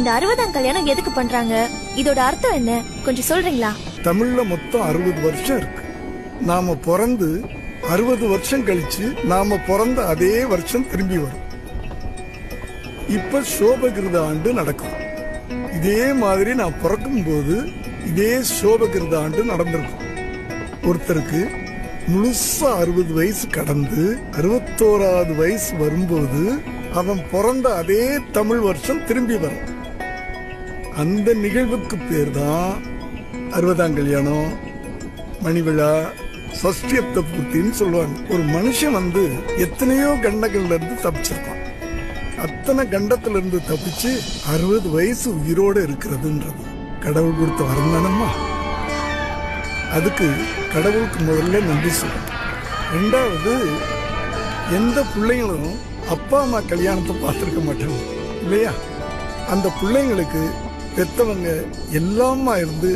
இந்த 60ஆம் கல்யாணம் எதுக்கு பண்றாங்க? இதோட அர்த்தம் என்ன? கொஞ்சம் சொல்றீங்களா? தமிழ்ல மொத்தம் 60 வருஷம் இருக்கு. நாம பிறந்து 60 வருஷம் கழிச்சு நாம பிறந்த அதே வருஷம் திரும்பி வரும். இப்ப சோபகிருத ஆண்டு நடக்கும். இதே மாதிரி நான் பிறக்கும் போது இதே சோபகிருத ஆண்டு நடந்திருக்கும். ஒருத்தருக்கு முழுசா 60 வயசு கடந்து 61வது வயசு வரும்போது அவன் பிறந்த அதே தமிழ் வருஷம் திரும்பி வரும். அந்த நிகழ்வுக்கு பேர் தான் 60ஆம் கல்யாணம், மணிவிழா, சஷ்டியப்த பூர்த்தின்னு சொல்லுவாங்க. ஒரு மனுஷன் எத்தனையோ கண்டங்கள்ல இருந்து தப்பிச்சிருப்பான். அத்தனை கண்டத்துல இருந்து தப்பிச்சு 60 வயசு உயிரோடு இருக்கிறதுன்றது கடவுள் கொடுத்த வரந்தானம்மா. அதுக்கு கடவுளுக்கு முதல்ல நன்றி சொல்லணும். ரெண்டாவது, எந்த பிள்ளைங்களும் அப்பா அம்மா கல்யாணத்தை பார்த்துருக்க மாட்டாங்க இல்லையா? அந்த பிள்ளைங்களுக்கு பெத்தவங்க எல்லாமா இருந்து